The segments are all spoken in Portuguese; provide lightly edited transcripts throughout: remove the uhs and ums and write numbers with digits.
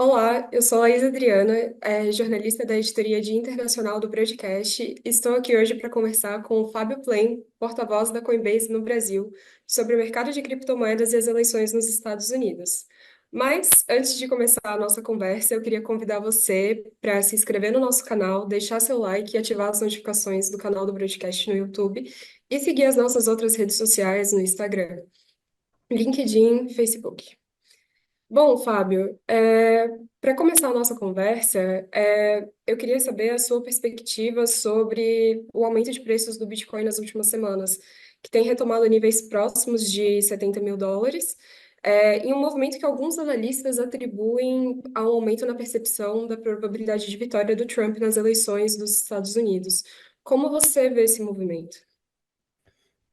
Olá, eu sou a Laís Adriana, jornalista da editoria de internacional do Broadcast. Estou aqui hoje para conversar com o Fábio Plain, porta-voz da Coinbase no Brasil, sobre o mercado de criptomoedas e as eleições nos Estados Unidos. Mas, antes de começar a nossa conversa, eu queria convidar você para se inscrever no nosso canal, deixar seu like e ativar as notificações do canal do Broadcast no YouTube e seguir as nossas outras redes sociais no Instagram, LinkedIn, Facebook. Bom, Fábio, para começar a nossa conversa, eu queria saber a sua perspectiva sobre o aumento de preços do Bitcoin nas últimas semanas, que tem retomado níveis próximos de US$ 70.000, em um movimento que alguns analistas atribuem a um aumento na percepção da probabilidade de vitória do Trump nas eleições dos Estados Unidos. Como você vê esse movimento?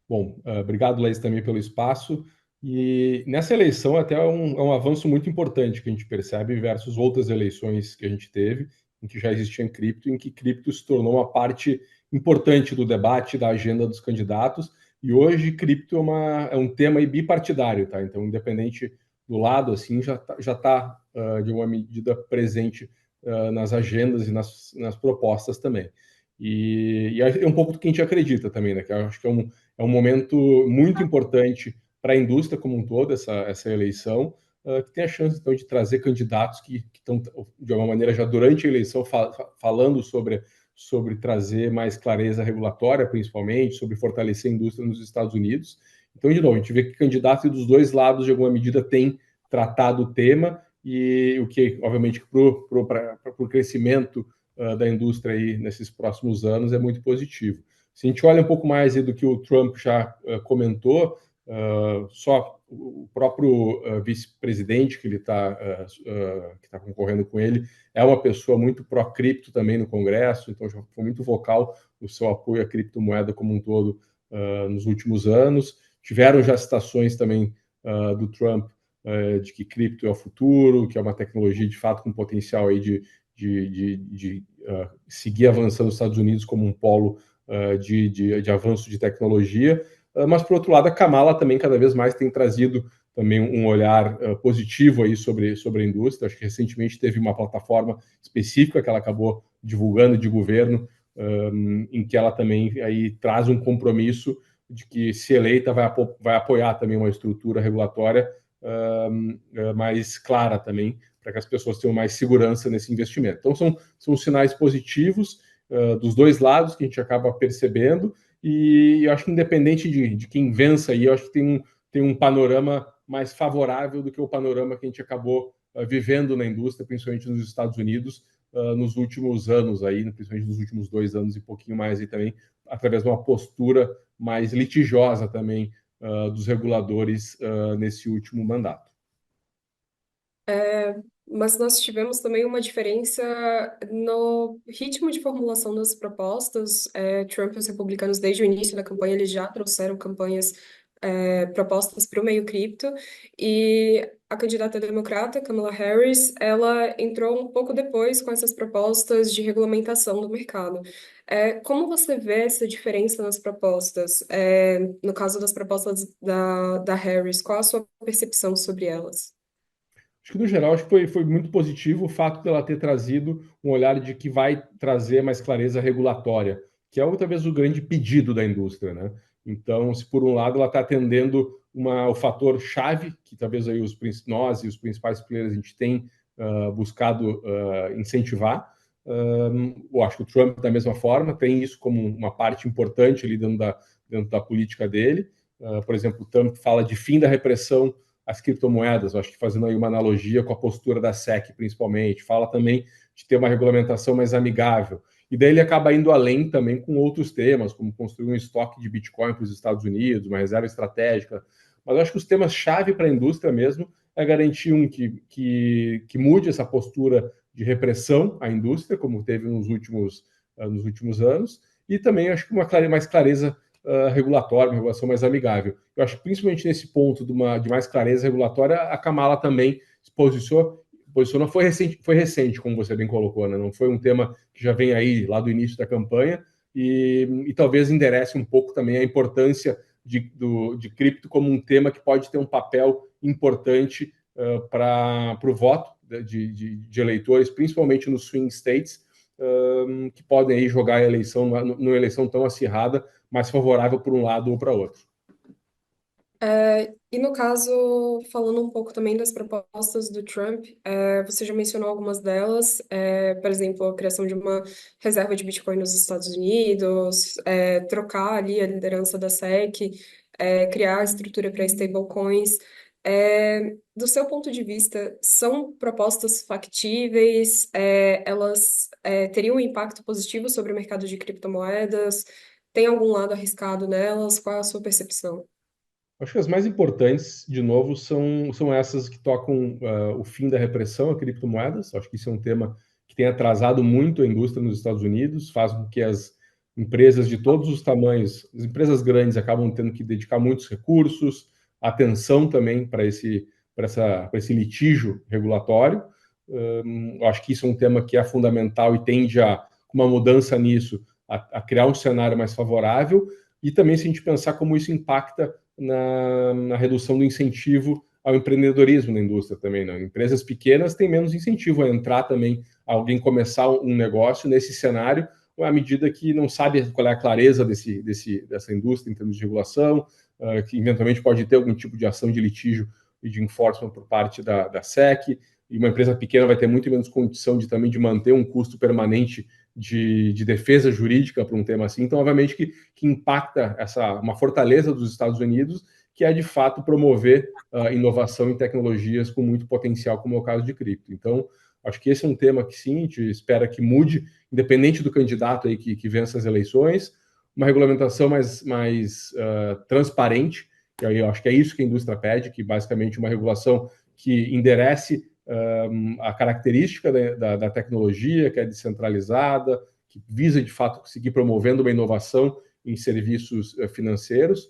Bom, obrigado, Laís, também pelo espaço. E nessa eleição até é um avanço muito importante que a gente percebe versus outras eleições que a gente teve, em que já existia cripto, em que cripto se tornou uma parte importante do debate, da agenda dos candidatos. E hoje cripto é um tema aí bipartidário, tá? Então, independente do lado, assim, já tá de uma medida presente nas agendas e nas propostas também. E é um pouco do que a gente acredita também, né? Que eu acho que é um momento muito importante para a indústria como um todo, essa eleição, que tem a chance, então, de trazer candidatos que estão, de alguma maneira, já durante a eleição, falando sobre trazer mais clareza regulatória, principalmente, sobre fortalecer a indústria nos Estados Unidos. Então, de novo, a gente vê que candidatos dos dois lados, de alguma medida, têm tratado o tema, e o que, obviamente, para o crescimento da indústria aí nesses próximos anos é muito positivo. Se a gente olha um pouco mais do que o Trump já comentou, só o próprio vice-presidente que ele que está concorrendo com ele é uma pessoa muito pró-cripto também no Congresso, então já foi muito vocal no seu apoio à criptomoeda como um todo nos últimos anos. Tiveram já citações também do Trump de que cripto é o futuro, que é uma tecnologia de fato com potencial aí de seguir avançando nos Estados Unidos como um polo de avanço de tecnologia, mas por outro lado a Kamala também cada vez mais tem trazido também um olhar positivo aí sobre a indústria. Acho que recentemente teve uma plataforma específica que ela acabou divulgando de governo, em que ela também aí traz um compromisso de que, se eleita, vai apoiar também uma estrutura regulatória mais clara também, para que as pessoas tenham mais segurança nesse investimento. Então, são sinais positivos dos dois lados que a gente acaba percebendo, e eu acho que, independente de quem vença aí, eu acho que tem um panorama mais favorável do que o panorama que a gente acabou vivendo na indústria, principalmente nos Estados Unidos, nos últimos anos, aí, principalmente nos últimos 2 anos e pouquinho mais, aí também, através de uma postura mais litigiosa também dos reguladores nesse último mandato. Mas nós tivemos também uma diferença no ritmo de formulação das propostas. Trump e os republicanos, desde o início da campanha, eles já trouxeram campanhas, propostas para o meio cripto, e a candidata democrata, Kamala Harris, ela entrou um pouco depois com essas propostas de regulamentação do mercado. Como você vê essa diferença nas propostas? No caso das propostas da Harris, qual a sua percepção sobre elas? Acho que, no geral, acho que foi muito positivo o fato dela ter trazido um olhar de que vai trazer mais clareza regulatória, que é talvez o grande pedido da indústria, né? Então, se por um lado ela está atendendo o fator chave, que talvez aí nós e os principais players a gente tem buscado incentivar, eu acho que o Trump, da mesma forma, tem isso como uma parte importante ali dentro da política dele. Por exemplo, o Trump fala de fim da repressão às criptomoedas, acho que fazendo aí uma analogia com a postura da SEC, principalmente. Fala também de ter uma regulamentação mais amigável. E daí ele acaba indo além também com outros temas, como construir um estoque de Bitcoin para os Estados Unidos, uma reserva estratégica. Mas eu acho que os temas-chave para a indústria mesmo é garantir que mude essa postura de repressão à indústria, como teve nos últimos anos, e também acho que mais clareza regulatória, uma regulação mais amigável. Eu acho que, principalmente nesse ponto de mais clareza regulatória, a Kamala também se posicionou, foi recente, como você bem colocou, né? Não foi um tema que já vem aí lá do início da campanha, e talvez enderece um pouco também a importância de cripto como um tema que pode ter um papel importante para o voto de eleitores, principalmente nos swing states, que podem aí jogar a eleição numa eleição tão acirrada, mais favorável por um lado ou para outro. E no caso, falando um pouco também das propostas do Trump, você já mencionou algumas delas, por exemplo, a criação de uma reserva de Bitcoin nos Estados Unidos, trocar ali a liderança da SEC, criar a estrutura para stablecoins. Do seu ponto de vista, são propostas factíveis? Elas teriam um impacto positivo sobre o mercado de criptomoedas? Tem algum lado arriscado nelas? Qual é a sua percepção? Acho que as mais importantes, de novo, são essas que tocam o fim da repressão a criptomoedas. Acho que isso é um tema que tem atrasado muito a indústria nos Estados Unidos, faz com que as empresas de todos os tamanhos, as empresas grandes, acabam tendo que dedicar muitos recursos, atenção também para esse litígio regulatório. Acho que isso é um tema que é fundamental e tende com uma mudança nisso, a criar um cenário mais favorável. E também, se a gente pensar como isso impacta na redução do incentivo ao empreendedorismo na indústria também. Né? Empresas pequenas têm menos incentivo a entrar também, a alguém começar um negócio nesse cenário, à medida que não sabe qual é a clareza dessa indústria em termos de regulação, que eventualmente pode ter algum tipo de ação de litígio e de enforcement por parte da SEC, e uma empresa pequena vai ter muito menos condição de manter um custo permanente de defesa jurídica para um tema assim. Então, obviamente, que impacta uma fortaleza dos Estados Unidos, que é, de fato, promover inovação em tecnologias com muito potencial, como é o caso de cripto. Então, acho que esse é um tema que, sim, a gente espera que mude, independente do candidato aí que vença as eleições, uma regulamentação mais transparente, e aí eu acho que é isso que a indústria pede, que basicamente uma regulação que enderece a característica da tecnologia, que é descentralizada, que visa, de fato, seguir promovendo uma inovação em serviços financeiros,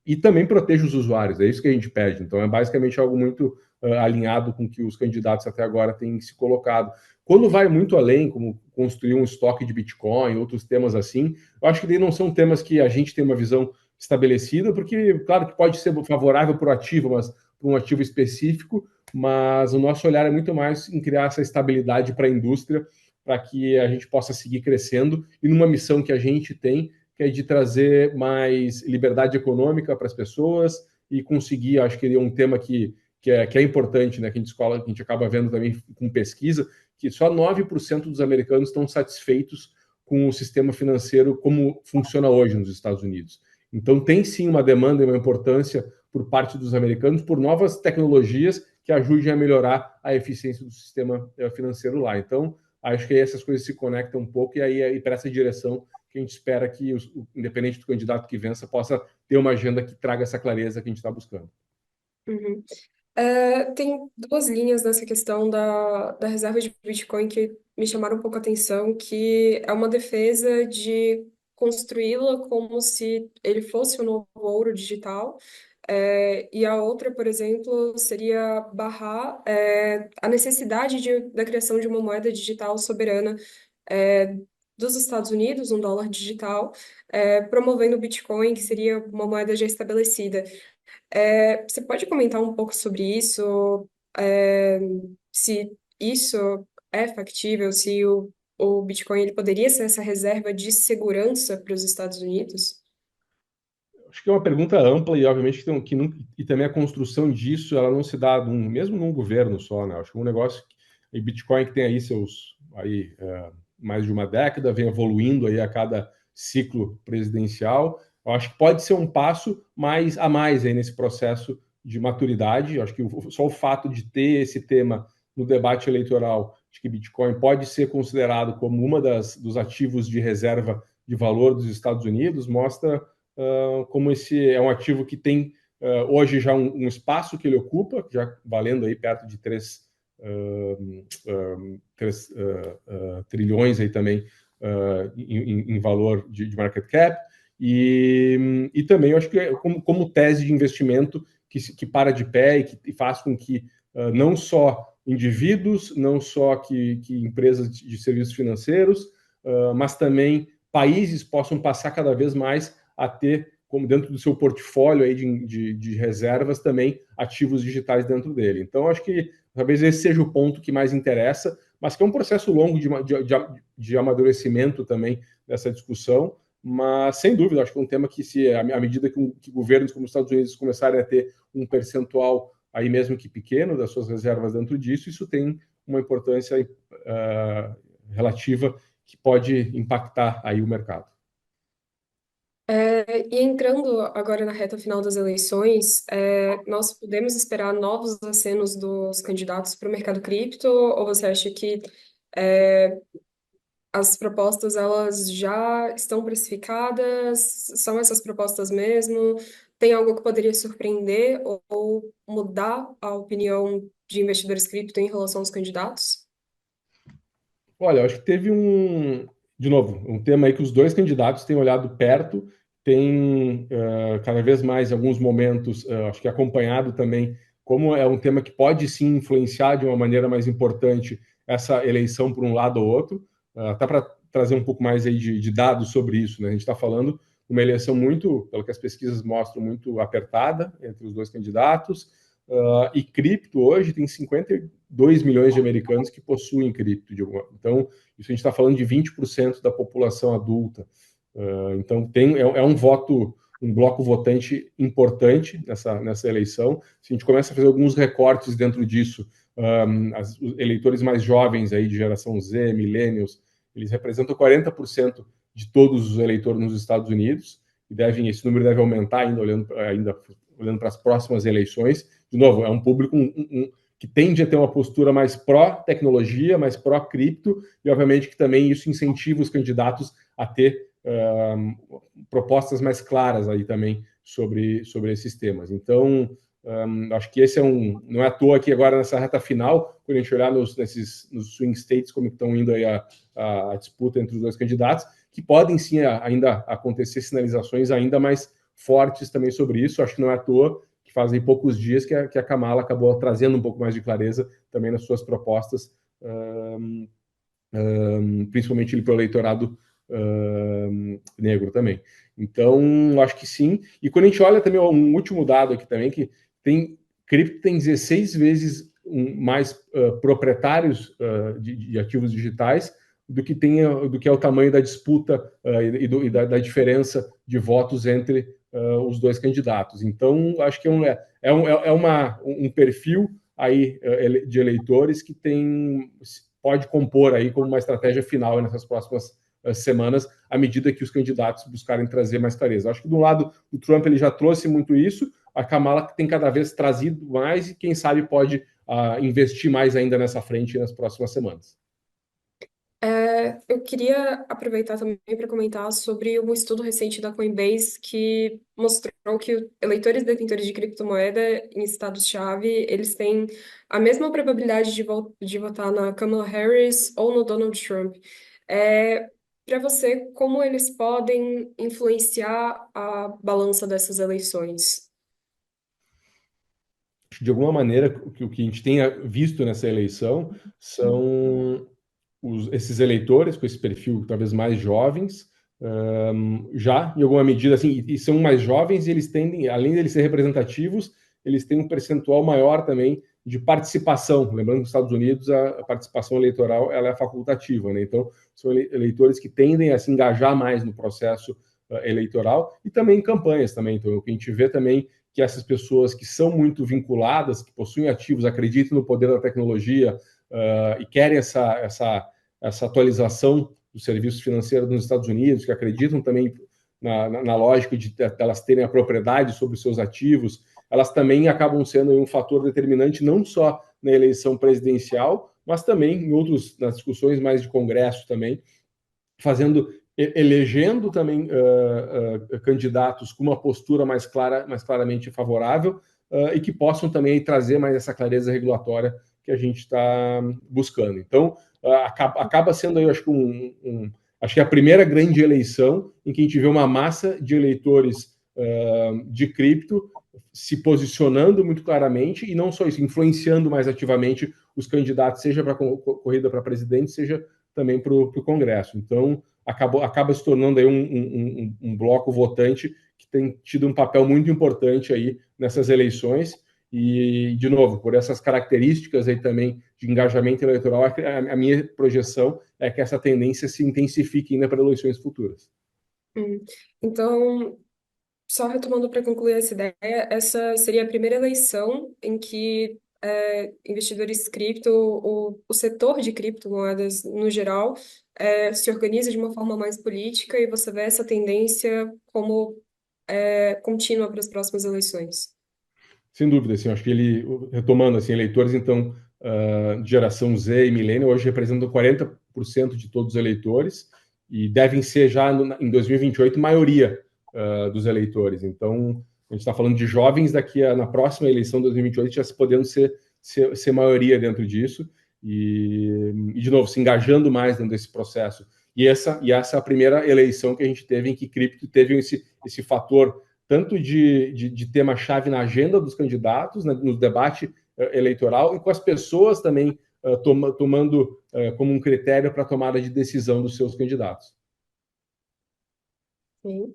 e também protege os usuários, é isso que a gente pede. Então, é basicamente algo muito alinhado com o que os candidatos até agora têm se colocado. Quando vai muito além, como construir um estoque de Bitcoin, outros temas assim, eu acho que daí não são temas que a gente tem uma visão estabelecida, porque, claro, que pode ser favorável para o ativo, mas para um ativo específico, mas o nosso olhar é muito mais em criar essa estabilidade para a indústria, para que a gente possa seguir crescendo e numa missão que a gente tem, que é de trazer mais liberdade econômica para as pessoas e conseguir, acho que é um tema que é importante, né, que que a gente acaba vendo também com pesquisa, que só 9% dos americanos estão satisfeitos com o sistema financeiro como funciona hoje nos Estados Unidos. Então, tem sim uma demanda e uma importância por parte dos americanos por novas tecnologias que ajudem a melhorar a eficiência do sistema financeiro lá. Então, acho que essas coisas se conectam um pouco e aí para essa direção que a gente espera que, independente do candidato que vença, possa ter uma agenda que traga essa clareza que a gente está buscando. Uhum. Tem duas linhas nessa questão da reserva de Bitcoin que me chamaram um pouco a atenção, que é uma defesa de construí-la como se ele fosse o novo ouro digital, e a outra, por exemplo, seria barrar a necessidade da criação de uma moeda digital soberana é, dos Estados Unidos, um dólar digital, promovendo o Bitcoin, que seria uma moeda já estabelecida. Você pode comentar um pouco sobre isso? É, se isso é factível, se o Bitcoin ele poderia ser essa reserva de segurança para os Estados Unidos? Acho que é uma pergunta ampla e, obviamente, e também a construção disso, ela não se dá mesmo num governo só, né? Acho que é um negócio, e Bitcoin que tem aí mais de uma década, vem evoluindo aí a cada ciclo presidencial. Eu acho que pode ser um passo a mais aí nesse processo de maturidade. Eu acho que só o fato de ter esse tema no debate eleitoral, de que Bitcoin pode ser considerado como dos ativos de reserva de valor dos Estados Unidos, mostra como esse é um ativo que tem hoje já um espaço que ele ocupa, já valendo aí perto de 3 trilhões aí também em valor de market cap, e também eu acho que é como tese de investimento que para de pé e que faz com que não só indivíduos, não só que empresas de serviços financeiros, mas também países possam passar cada vez mais a ter como dentro do seu portfólio aí de reservas, também ativos digitais dentro dele. Então, acho que talvez esse seja o ponto que mais interessa, mas que é um processo longo de amadurecimento também dessa discussão, mas sem dúvida, acho que é um tema que, se à medida que governos como os Estados Unidos começarem a ter um percentual aí mesmo que pequeno das suas reservas dentro disso, isso tem uma importância relativa que pode impactar aí o mercado. E entrando agora na reta final das eleições, nós podemos esperar novos acenos dos candidatos para o mercado cripto, ou você acha que é, as propostas elas já estão precificadas? São essas propostas mesmo? Tem algo que poderia surpreender ou mudar a opinião de investidores cripto em relação aos candidatos? Olha, eu acho que teve de novo, um tema aí que os dois candidatos têm olhado perto, têm cada vez mais, em alguns momentos, acho que acompanhado também, como é um tema que pode sim influenciar de uma maneira mais importante essa eleição por um lado ou outro, até para trazer um pouco mais aí de dados sobre isso, né? A gente está falando de uma eleição muito, pelo que as pesquisas mostram, muito apertada entre os dois candidatos, e cripto hoje tem 52 milhões de americanos que possuem cripto. Então, isso a gente está falando de 20% da população adulta. Então, é um voto, um bloco votante importante nessa eleição. Se a gente começa a fazer alguns recortes dentro disso, os eleitores mais jovens aí de geração Z, millennials, eles representam 40% de todos os eleitores nos Estados Unidos, e esse número deve aumentar olhando para as próximas eleições. De novo, é um público que tende a ter uma postura mais pró-tecnologia, mais pró-cripto, e obviamente que também isso incentiva os candidatos a ter propostas mais claras aí também sobre esses temas. Então, acho que esse não é à toa que agora nessa reta final, quando a gente olhar nos swing states, como estão indo aí a disputa entre os dois candidatos, que podem sim ainda acontecer sinalizações ainda mais fortes também sobre isso. Acho que não é à toa que fazem poucos dias que a Kamala acabou trazendo um pouco mais de clareza também nas suas propostas, principalmente para o eleitorado negro também. Então, acho que sim. E quando a gente olha também um último dado aqui também, que cripto tem 16 vezes mais proprietários de ativos digitais do que é o tamanho da disputa e da diferença de votos entre os dois candidatos. Então, acho que um perfil aí de eleitores que pode compor aí como uma estratégia final nessas próximas semanas, à medida que os candidatos buscarem trazer mais clareza. Acho que do lado do Trump ele já trouxe muito isso, a Kamala tem cada vez trazido mais e quem sabe pode investir mais ainda nessa frente nas próximas semanas. Eu queria aproveitar também para comentar sobre um estudo recente da Coinbase que mostrou que eleitores detentores de criptomoeda em estados-chave, eles têm a mesma probabilidade de votar na Kamala Harris ou no Donald Trump. Para você, como eles podem influenciar a balança dessas eleições? De alguma maneira, o que a gente tem visto nessa eleição são esses eleitores com esse perfil talvez mais jovens, já em alguma medida assim, e são mais jovens e eles tendem, além de eles ser representativos, eles têm um percentual maior também de participação. Lembrando que nos Estados Unidos a participação eleitoral ela é facultativa, né? Então são eleitores que tendem a se engajar mais no processo eleitoral e também em campanhas também. Então o que a gente vê também que essas pessoas que são muito vinculadas, que possuem ativos, acreditam no poder da tecnologia, e querem essa atualização dos serviços financeiros nos Estados Unidos, que acreditam também na lógica de elas terem a propriedade sobre os seus ativos, elas também acabam sendo um fator determinante não só na eleição presidencial, mas também nas discussões mais de Congresso também, elegendo também candidatos com uma postura mais claramente favorável, e que possam também trazer mais essa clareza regulatória que a gente está buscando. Então, acaba sendo aí, eu acho que acho que a primeira grande eleição em que a gente vê uma massa de eleitores de cripto se posicionando muito claramente, e não só isso, influenciando mais ativamente os candidatos, seja para a corrida para presidente, seja também para o Congresso. Então, acaba se tornando aí um bloco votante que tem tido um papel muito importante aí nessas eleições. E, de novo, por essas características aí também de engajamento eleitoral, a minha projeção é que essa tendência se intensifique ainda para eleições futuras. Então, só retomando para concluir essa ideia, essa seria a primeira eleição em que investidores cripto, o setor de criptomoedas no geral, se organiza de uma forma mais política e você vê essa tendência como contínua para as próximas eleições. Sem dúvida, assim, acho que ele, retomando, assim, eleitores, então, de geração Z e milênio, hoje representam 40% de todos os eleitores e devem ser já em 2028 maioria dos eleitores. Então, a gente está falando de jovens daqui na próxima eleição de 2028 já se podendo ser maioria dentro disso e, de novo, se engajando mais dentro desse processo. E essa é a primeira eleição que a gente teve em que cripto teve esse fator tanto de tema-chave na agenda dos candidatos, né, no debate eleitoral, e com as pessoas também tomando como um critério para a tomada de decisão dos seus candidatos. Sim.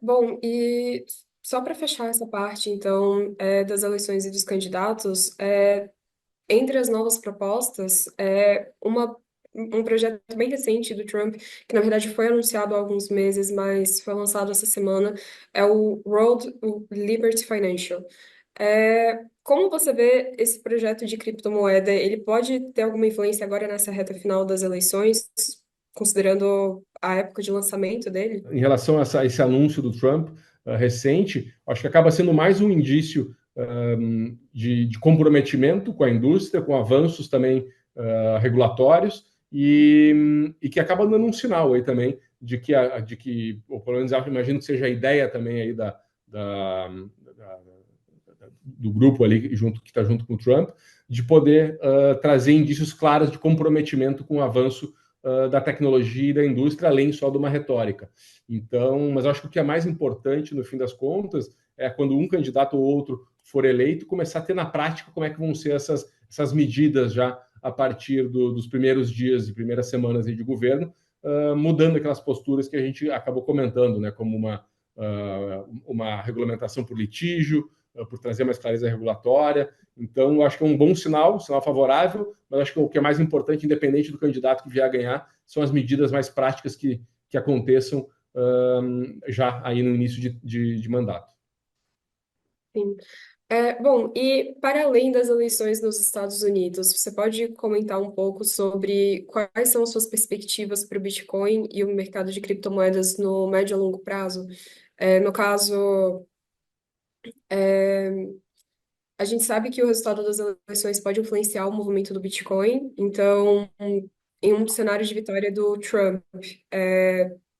Bom, e só para fechar essa parte, então, das eleições e dos candidatos, entre as novas propostas, um projeto bem recente do Trump, que na verdade foi anunciado há alguns meses, mas foi lançado essa semana, é o World Liberty Financial. Como você vê esse projeto de criptomoeda? Ele pode ter alguma influência agora nessa reta final das eleições, considerando a época de lançamento dele? Em relação a esse anúncio do Trump recente, acho que acaba sendo mais um indício de comprometimento com a indústria, com avanços também regulatórios e que acaba dando um sinal aí também de que ou pelo menos imagino que seja a ideia também aí do grupo ali que está junto com o Trump, de poder trazer indícios claros de comprometimento com o avanço da tecnologia e da indústria, além só de uma retórica. Então, mas eu acho que o que é mais importante, no fim das contas, é quando um candidato ou outro for eleito, começar a ter na prática como é que vão ser essas medidas já a partir dos primeiros dias e primeiras semanas de governo, mudando aquelas posturas que a gente acabou comentando, né, como uma regulamentação por litígio, por trazer mais clareza regulatória. Então, eu acho que é um bom sinal, um sinal favorável, mas acho que o que é mais importante, independente do candidato que vier a ganhar, são as medidas mais práticas que aconteçam já aí no início de mandato. Sim. Bom, e para além das eleições nos Estados Unidos, você pode comentar um pouco sobre quais são as suas perspectivas para o Bitcoin e o mercado de criptomoedas no médio e longo prazo? No caso, a gente sabe que o resultado das eleições pode influenciar o movimento do Bitcoin, então, em um cenário de vitória do Trump,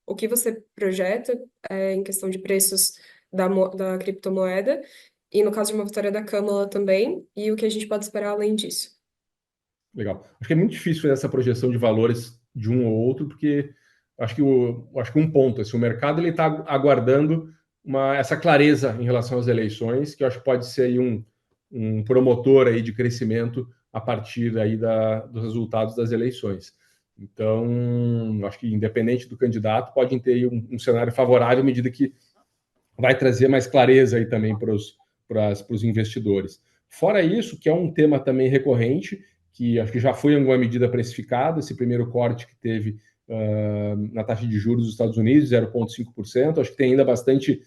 o que você projeta, em questão de preços da criptomoeda, e no caso de uma vitória da Câmara também, e o que a gente pode esperar além disso? Legal. Acho que é muito difícil fazer essa projeção de valores de um ou outro, porque acho que um ponto, assim, o mercado ele está aguardando essa clareza em relação às eleições, que eu acho que pode ser aí um promotor aí de crescimento a partir aí dos resultados das eleições. Então, acho que independente do candidato, pode ter aí um cenário favorável à medida que vai trazer mais clareza aí também para os investidores. Fora isso, que é um tema também recorrente, que acho que já foi em alguma medida precificado, esse primeiro corte que teve na taxa de juros dos Estados Unidos, 0,5%. Acho que tem ainda bastante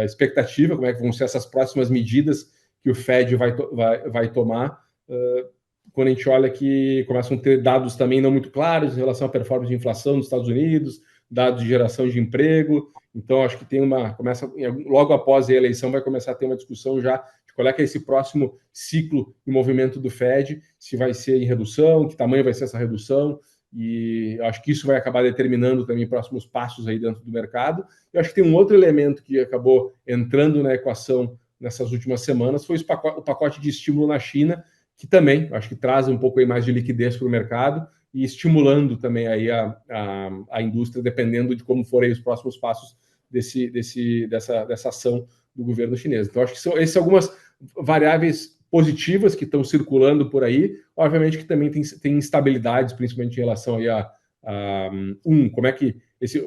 expectativa, como é que vão ser essas próximas medidas que o Fed vai tomar. Quando a gente olha que começam a ter dados também não muito claros em relação à performance de inflação nos Estados Unidos, dados de geração de emprego. Então, acho que logo após a eleição, vai começar a ter uma discussão já de qual é que é esse próximo ciclo de movimento do Fed, se vai ser em redução, que tamanho vai ser essa redução, e acho que isso vai acabar determinando também próximos passos aí dentro do mercado. Eu acho que tem um outro elemento que acabou entrando na equação nessas últimas semanas, foi o pacote de estímulo na China, que também acho que traz um pouco aí mais de liquidez para o mercado, e estimulando também aí a indústria, dependendo de como forem os próximos passos dessa ação do governo chinês. Então, acho que essas algumas variáveis positivas que estão circulando por aí, obviamente que também tem instabilidades, principalmente em relação aí como é que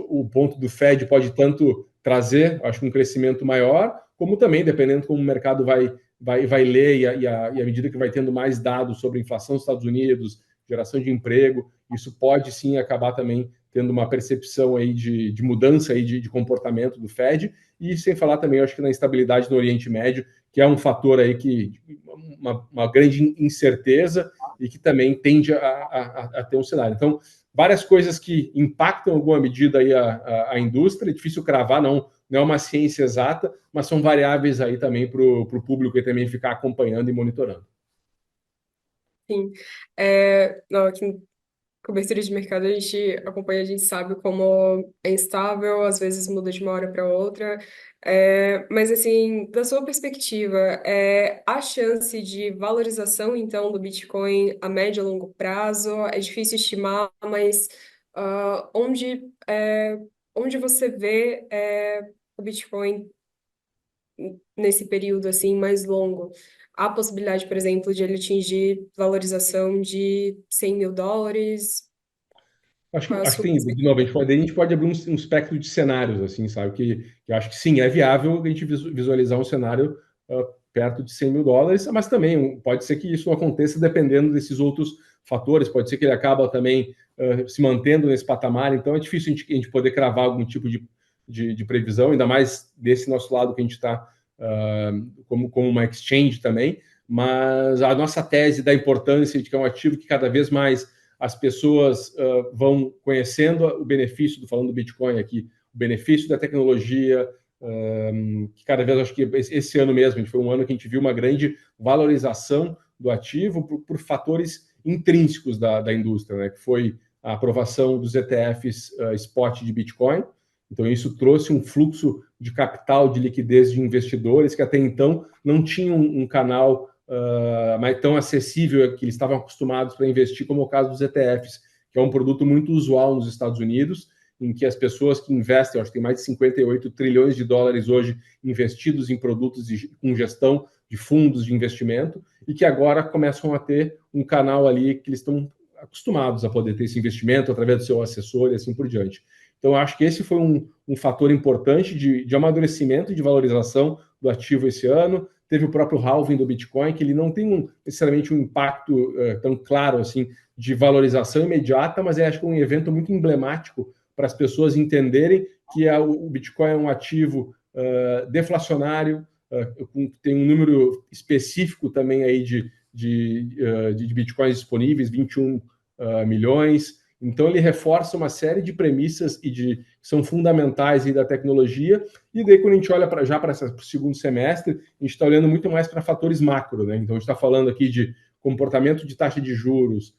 o ponto do Fed pode tanto trazer, acho que um crescimento maior, como também, dependendo como o mercado vai ler e à medida que vai tendo mais dados sobre a inflação dos Estados Unidos, geração de emprego, isso pode sim acabar também tendo uma percepção aí de mudança aí de comportamento do Fed, e sem falar também, acho que na instabilidade no Oriente Médio, que é um fator aí que uma grande incerteza e que também tende a ter um cenário. Então, várias coisas que impactam em alguma medida aí a indústria, é difícil cravar, não é uma ciência exata, mas são variáveis aí também para o público e também ficar acompanhando e monitorando. Sim. Não, aqui cobertura de mercado a gente acompanha, a gente sabe como é instável, às vezes muda de uma hora para outra. Mas, assim, da sua perspectiva, a chance de valorização, então, do Bitcoin a médio e longo prazo é difícil estimar, mas onde você vê o Bitcoin nesse período assim mais longo? Há possibilidade, por exemplo, de ele atingir valorização de US$ 100.000? Qual é a Acho que sua tem, de novo, perspectiva? a gente pode abrir um espectro de cenários, assim, sabe? Que eu acho que sim, é viável a gente visualizar um cenário perto de US$ 100.000, mas também pode ser que isso não aconteça dependendo desses outros fatores, pode ser que ele acaba também se mantendo nesse patamar, então é difícil a gente poder cravar algum tipo de previsão, ainda mais desse nosso lado que a gente está como uma exchange também, mas a nossa tese da importância de que é um ativo que cada vez mais as pessoas vão conhecendo o benefício, falando do Bitcoin aqui, o benefício da tecnologia, que cada vez, acho que esse ano mesmo, foi um ano que a gente viu uma grande valorização do ativo por fatores intrínsecos da indústria, né, que foi a aprovação dos ETFs spot de Bitcoin. Então, isso trouxe um fluxo de capital, de liquidez de investidores que até então não tinham um canal mas tão acessível que eles estavam acostumados para investir, como o caso dos ETFs, que é um produto muito usual nos Estados Unidos, em que as pessoas que investem, acho que tem mais de 58 trilhões de dólares hoje investidos em produtos com gestão de fundos de investimento, e que agora começam a ter um canal ali que eles estão acostumados a poder ter esse investimento através do seu assessor e assim por diante. Então, acho que esse foi um fator importante de amadurecimento e de valorização do ativo esse ano. Teve o próprio halving do Bitcoin, que ele não tem necessariamente um impacto tão claro assim de valorização imediata, mas acho que é um evento muito emblemático para as pessoas entenderem que o Bitcoin é um ativo deflacionário, tem um número específico também aí de Bitcoins disponíveis, 21 milhões. Então, ele reforça uma série de premissas que são fundamentais aí da tecnologia. E daí, quando a gente olha já para o segundo semestre, a gente está olhando muito mais para fatores macro, né? Então, a gente está falando aqui de comportamento de taxa de juros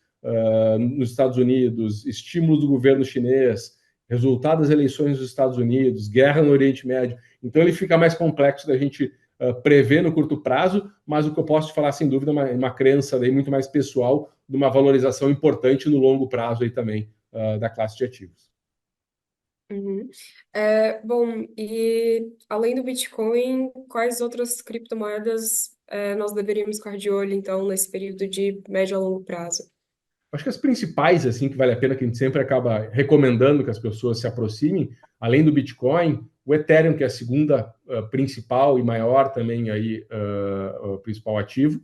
nos Estados Unidos, estímulos do governo chinês, resultado das eleições dos Estados Unidos, guerra no Oriente Médio. Então, ele fica mais complexo da gente prever no curto prazo, mas o que eu posso te falar, sem dúvida, é uma crença daí muito mais pessoal de uma valorização importante no longo prazo aí também da classe de ativos. Uhum. Bom, e além do Bitcoin, quais outras criptomoedas nós deveríamos ficar de olho, então, nesse período de médio a longo prazo? Acho que as principais, assim, que vale a pena, que a gente sempre acaba recomendando que as pessoas se aproximem, além do Bitcoin, o Ethereum, que é a segunda principal e maior também aí, o principal ativo.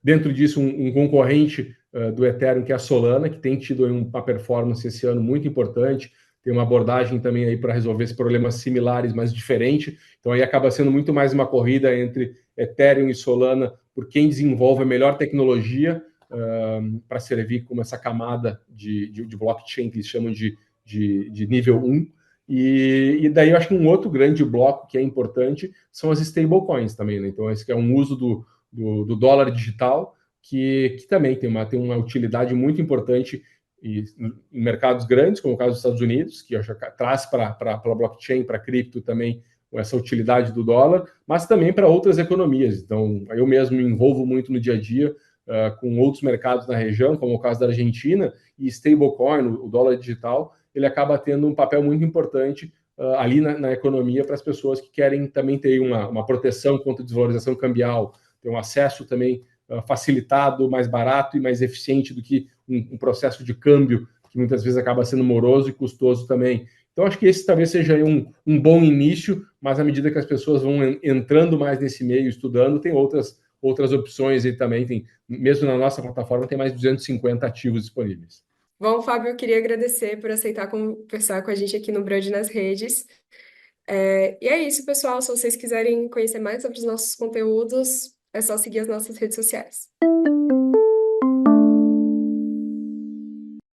Dentro disso, um concorrente do Ethereum, que é a Solana, que tem tido uma performance esse ano muito importante, tem uma abordagem também aí para resolver esses problemas similares, mas diferente. Então aí acaba sendo muito mais uma corrida entre Ethereum e Solana por quem desenvolve a melhor tecnologia para servir como essa camada de blockchain que eles chamam de nível 1. E daí eu acho que um outro grande bloco que é importante são as stablecoins também, né? Então esse que é um uso do dólar digital, que também tem uma utilidade muito importante em mercados grandes, como o caso dos Estados Unidos, que traz para a blockchain, para a cripto também, essa utilidade do dólar, mas também para outras economias. Então, eu mesmo me envolvo muito no dia a dia com outros mercados na região, como o caso da Argentina, e stablecoin, o dólar digital, ele acaba tendo um papel muito importante ali na economia para as pessoas que querem também ter uma proteção contra a desvalorização cambial, ter um acesso também facilitado, mais barato e mais eficiente do que um processo de câmbio que muitas vezes acaba sendo moroso e custoso também. Então, acho que esse talvez seja um bom início, mas à medida que as pessoas vão entrando mais nesse meio, estudando, tem outras opções e também tem, mesmo na nossa plataforma, tem mais de 250 ativos disponíveis. Bom, Fábio, eu queria agradecer por aceitar conversar com a gente aqui no Brand nas Redes. E é isso, pessoal. Se vocês quiserem conhecer mais sobre os nossos conteúdos, é só seguir as nossas redes sociais.